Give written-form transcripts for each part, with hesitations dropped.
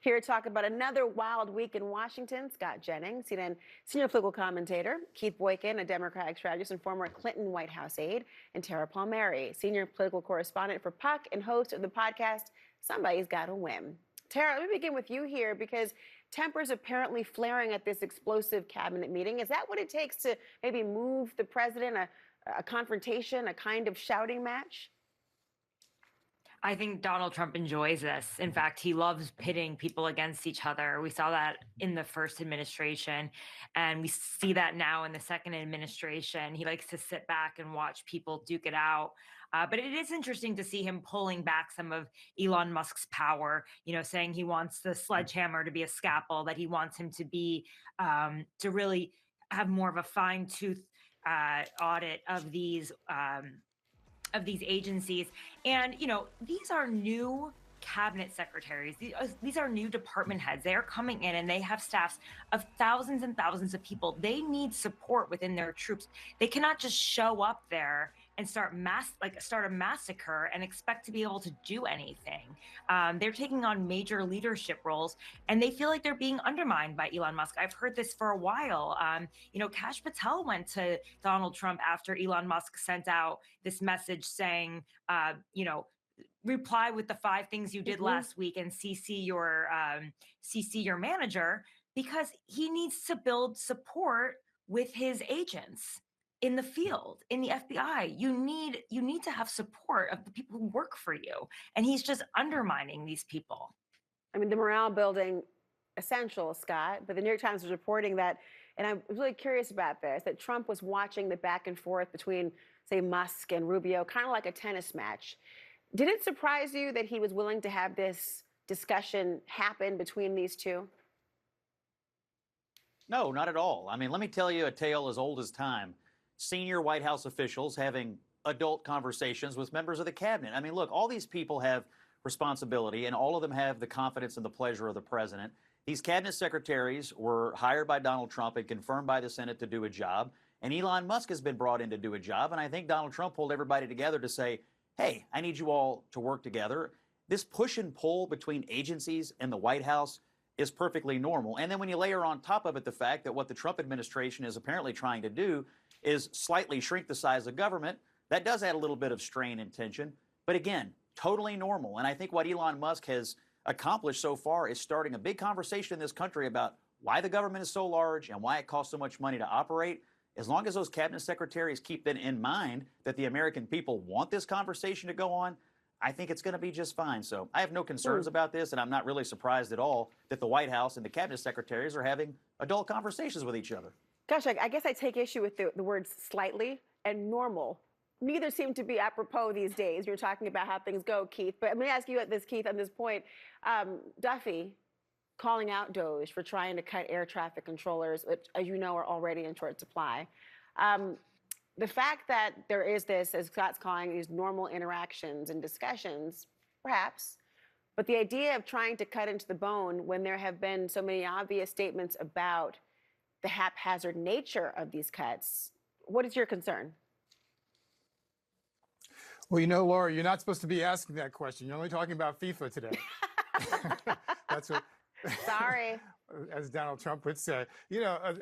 Here to talk about another wild week in Washington, Scott Jennings, CNN senior political commentator, Keith Boykin, a Democratic strategist and former Clinton White House aide, and Tara Palmeri, senior political correspondent for Puck and host of the podcast Somebody's Gotta Win. Tara, let me begin with you here because tempers apparently flaring at this explosive cabinet meeting. Is that what it takes to maybe move the president, a confrontation, a kind of shouting match? I think Donald Trump enjoys this. In fact, he loves pitting people against each other. We saw that in the first administration, and we see that now in the second administration. He likes to sit back and watch people duke it out. But it is interesting to see him pulling back some of Elon Musk's power, saying he wants the sledgehammer to be a scalpel, that he wants him to be, to really have more of a fine-tooth audit of these agencies. And, these are new cabinet secretaries. These are new department heads. They are coming in and they have staffs of thousands and thousands of people. They need support within their troops. They cannot just show up there and start a massacre and expect to be able to do anything. They're taking on major leadership roles, and they feel like they're being undermined by Elon Musk. I've heard this for a while. Kash Patel went to Donald Trump after Elon Musk sent out this message saying, reply with the 5 things you did last week and CC your manager, because he needs to build support with his agents in the field, in the FBI. You need to have support of the people who work for you. And he's just undermining these people. I mean, the morale building, essential, Scott, but the New York Times was reporting that, and I'm really curious about this, that Trump was watching the back and forth between, say, Musk and Rubio, kind of like a tennis match. Did it surprise you that he was willing to have this discussion happen between these two? No, not at all. I mean, let me tell you a tale as old as time. Senior White House officials having adult conversations with members of the cabinet. I mean, look, all these people have responsibility, and all of them have the confidence and the pleasure of the president. These cabinet secretaries were hired by Donald Trump and confirmed by the Senate to do a job, and Elon Musk has been brought in to do a job, and I think Donald Trump pulled everybody together to say, hey, I need you all to work together. This push and pull between agencies and the White House is perfectly normal. And then when you layer on top of it the fact that what the Trump administration is apparently trying to do is slightly shrink the size of government, that does add a little bit of strain and tension. But again, totally normal. And I think what Elon Musk has accomplished so far is starting a big conversation in this country about why the government is so large and why it costs so much money to operate. As long as those cabinet secretaries keep that in mind, that the American people want this conversation to go on, I think it's going to be just fine. So I have no concerns about this, and I'm not really surprised at all that the White House and the cabinet secretaries are having adult conversations with each other. Gosh, I guess I take issue with the words slightly and normal. Neither seem to be apropos these days. You're talking about how things go, Keith. But let me ask you Keith, on this point. Duffy calling out DOJ for trying to cut air traffic controllers, which, as you know, are already in short supply. The fact that there is this, as Scott's calling, these normal interactions and discussions, perhaps, but the idea of trying to cut into the bone when there have been so many obvious statements about the haphazard nature of these cuts, what is your concern? Well, Laura, you're not supposed to be asking that question. You're only talking about FIFA today. That's what. Sorry. As Donald Trump would say.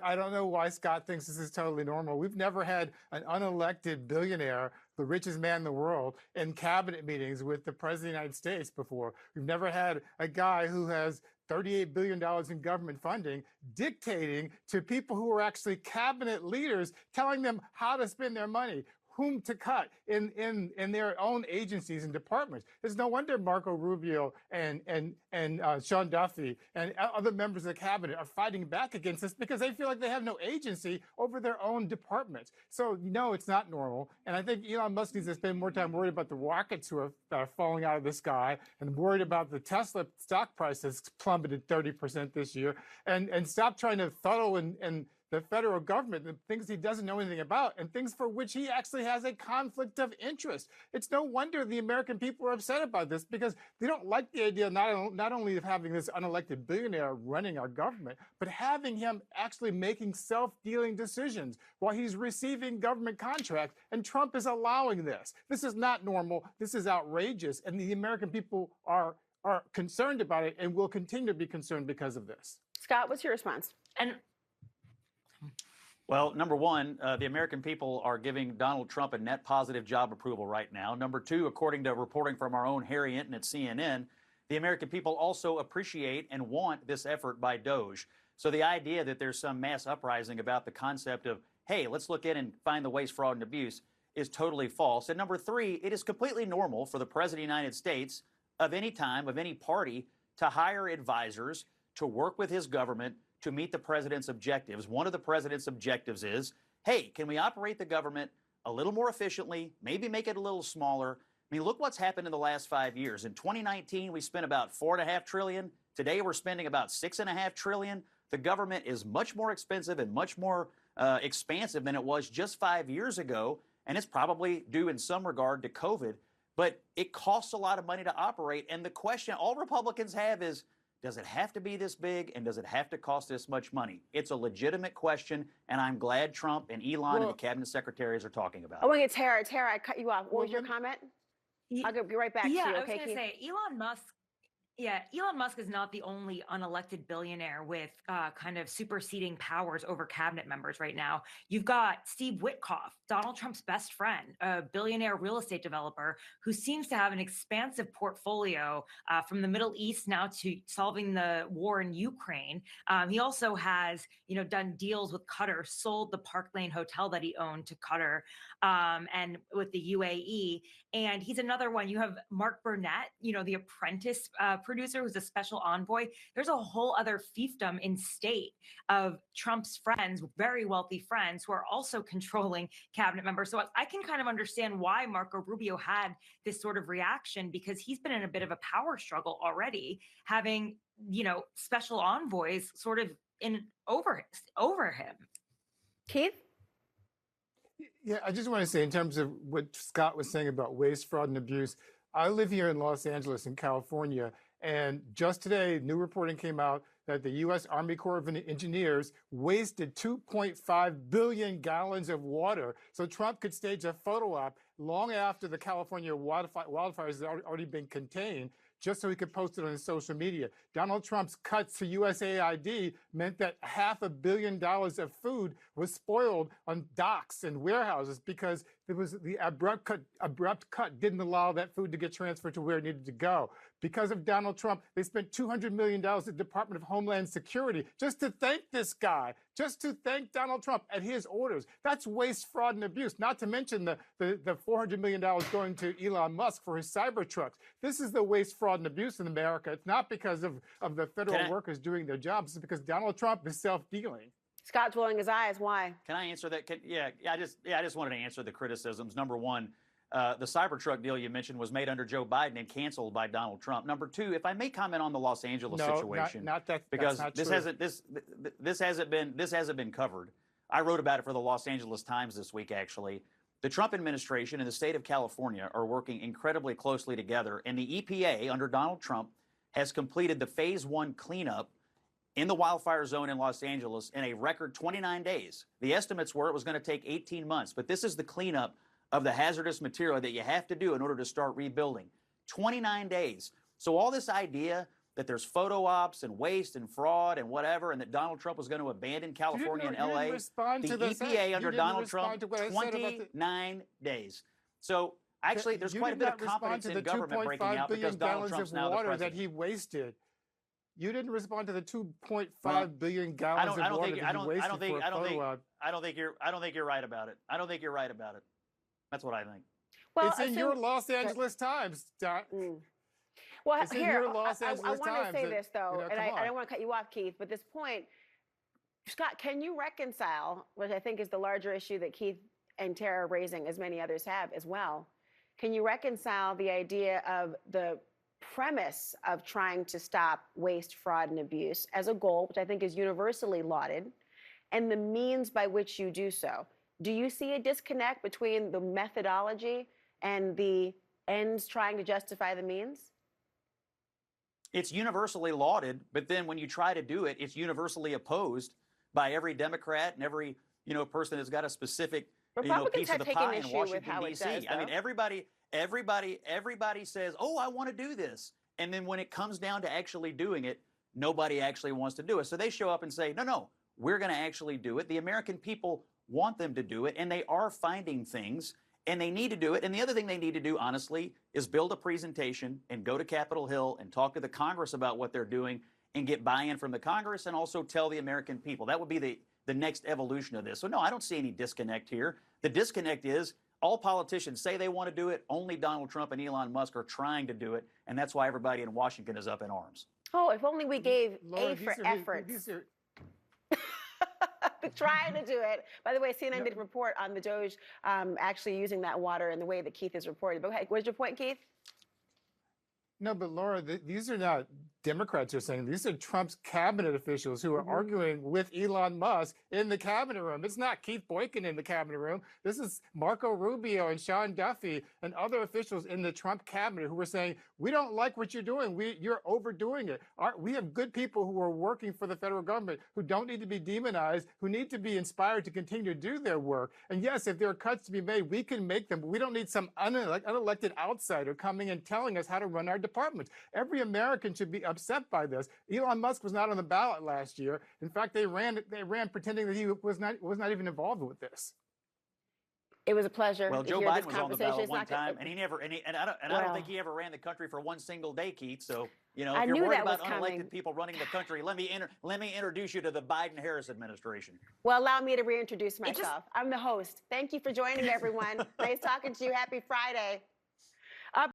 I don't know why Scott thinks this is totally normal. We've never had an unelected billionaire, the richest man in the world, in cabinet meetings with the President of the United States before. We've never had a guy who has $38 billion in government funding dictating to people who are actually cabinet leaders, telling them how to spend their money, whom to cut in their own agencies and departments. It's no wonder Marco Rubio and Sean Duffy and other members of the cabinet are fighting back against this because they feel like they have no agency over their own departments. So, no, it's not normal. And I think Elon Musk needs to spend more time worried about the rockets that are falling out of the sky and worried about the Tesla stock price that's plummeted 30% this year and stop trying to fuddle and the federal government, the things he doesn't know anything about, and things for which he actually has a conflict of interest. It's no wonder the American people are upset about this because they don't like the idea not only of having this unelected billionaire running our government, but having him actually making self-dealing decisions while he's receiving government contracts, and Trump is allowing this. This is not normal. This is outrageous, and the American people are are concerned about it and will continue to be concerned because of this. Scott, what's your response? And Well, number one, the American people are giving Donald Trump a net positive job approval right now. Number two, according to reporting from our own Harry Enton at CNN, the American people also appreciate and want this effort by Doge. So the idea that there's some mass uprising about the concept of, hey, let's look in and find the waste, fraud, and abuse is totally false. And number three, it is completely normal for the President of the United States of any time, of any party, to hire advisors to work with his government to meet the president's objectives. One of the president's objectives is, hey, can we operate the government a little more efficiently, maybe make it a little smaller? I mean, look what's happened in the last 5 years. In 2019, we spent about $4.5 trillion. Today, we're spending about $6.5 trillion. The government is much more expensive and much more expansive than it was just 5 years ago, and it's probably due in some regard to COVID. But it costs a lot of money to operate, and the question all Republicans have is, does it have to be this big, and does it have to cost this much money? It's a legitimate question, and I'm glad Trump and Elon and the cabinet secretaries are talking about it. I want to get Tara. Tara, I cut you off. What was your comment? I'll be right back to you, I was okay, going to Keith? say, Elon Musk is not the only unelected billionaire with kind of superseding powers over cabinet members right now. You've got Steve Witkoff, Donald Trump's best friend, a billionaire real estate developer who seems to have an expansive portfolio from the Middle East now to solving the war in Ukraine. He also has, done deals with Qatar, sold the Park Lane Hotel that he owned to Qatar and with the UAE. And he's another one. You have Mark Burnett, the Apprentice producer who's a special envoy. There's a whole other fiefdom in state of Trump's friends, very wealthy friends, who are also controlling cabinet members. So I can kind of understand why Marco Rubio had this sort of reaction, because he's been in a bit of a power struggle already, having, special envoys sort of over him. Keith? Yeah, I just want to say, in terms of what Scott was saying about waste, fraud, and abuse, I live here in Los Angeles, in California, and just today, new reporting came out that the U.S. Army Corps of Engineers wasted 2.5 billion gallons of water. So Trump could stage a photo op long after the California wildfires had already been contained, just so he could post it on his social media. Donald Trump's cuts to USAID meant that $500 million of food was spoiled on docks and warehouses because there was the abrupt cut didn't allow that food to get transferred to where it needed to go. Because of Donald Trump, they spent $200 million at the Department of Homeland Security just to thank this guy, just to thank Donald Trump at his orders. That's waste, fraud, and abuse, not to mention the $400 million going to Elon Musk for his cyber trucks. This is the waste, fraud, and abuse in America. It's not because of the federal workers doing their jobs. It's because Donald Trump is self-dealing. Scott's rolling his eyes. Why? Can I answer that? I just wanted to answer the criticisms. Number one, the Cybertruck deal you mentioned was made under Joe Biden and canceled by Donald Trump. Number two, if I may comment on the Los Angeles situation, not that, because that's not this hasn't been covered. I wrote about it for the Los Angeles Times this week, actually. The Trump administration and the state of California are working incredibly closely together, and the EPA under Donald Trump has completed the phase 1 cleanup in the wildfire zone in Los Angeles in a record 29 days. The estimates were it was going to take 18 months, but this is the cleanup of the hazardous material that you have to do in order to start rebuilding. 29 days. So all this idea that there's photo ops and waste and fraud and whatever, and that Donald Trump was going to abandon California and LA, the EPA under Donald Trump, 29 days. So actually, there's quite a bit of competence in government breaking out because Donald Trump's now the president. That he wasted. You didn't respond to the 2.5 billion gallons of water that he wasted for a photo op. I don't think you're right about it. I don't think you're right about it. That's what I think. Well, it's in your Los Angeles Times, Doc. Well, it's here, in your Los Angeles I want to say Times this, though, and I don't want to cut you off, Keith, but this point, Scott, can you reconcile, which I think is the larger issue that Keith and Tara are raising, as many others have as well, can you reconcile the idea of the premise of trying to stop waste, fraud, and abuse as a goal, which I think is universally lauded, and the means by which you do so? Do you see a disconnect between the methodology and the ends trying to justify the means? It's universally lauded, but then when you try to do it, it's universally opposed by every Democrat and every person that's got a specific piece of the pie in Washington, D.C. I mean, everybody says, "Oh, I want to do this," And then when it comes down to actually doing it, nobody actually wants to do it. So they show up and say, no, no, we're going to actually do it. The American people want them to do it, and they are finding things, and they need to do it. And the other thing they need to do, honestly, is build a presentation and go to Capitol Hill and talk to the Congress about what they're doing and get buy-in from the Congress, and also tell the American people. That would be the next evolution of this. So no, I don't see any disconnect here. The disconnect is all politicians say they want to do it. Only Donald Trump and Elon Musk are trying to do it, and that's why everybody in Washington is up in arms. Oh, if only we gave Laura, A for effort. these are Trying to do it. By the way, CNN did a report on the Doge actually using that water in the way that Keith has reported. But hey, what's your point, Keith? No, but Laura, these are not Democrats are saying. These are Trump's cabinet officials who are arguing with Elon Musk in the cabinet room. It's not Keith Boykin in the cabinet room. This is Marco Rubio and Sean Duffy and other officials in the Trump cabinet who were saying, we don't like what you're doing. You're overdoing it. We have good people who are working for the federal government who don't need to be demonized, who need to be inspired to continue to do their work. And yes, if there are cuts to be made, we can make them, but we don't need some unelected outsider coming and telling us how to run our departments. Every American should be upset by this. Elon Musk was not on the ballot last year. In fact, they ran pretending that he was not even involved with this. It was a pleasure. Well, to Joe hear Biden this was on the conversation. ballot It's one not gonna- time, and he never, I don't think he ever ran the country for one single day, Keith. So, you know, I if you're knew worried that was about unelected coming. people running the country, let me introduce you to the Biden-Harris administration. Well, allow me to reintroduce It just- myself. I'm the host. Thank you for joining, everyone. Nice talking to you. Happy Friday.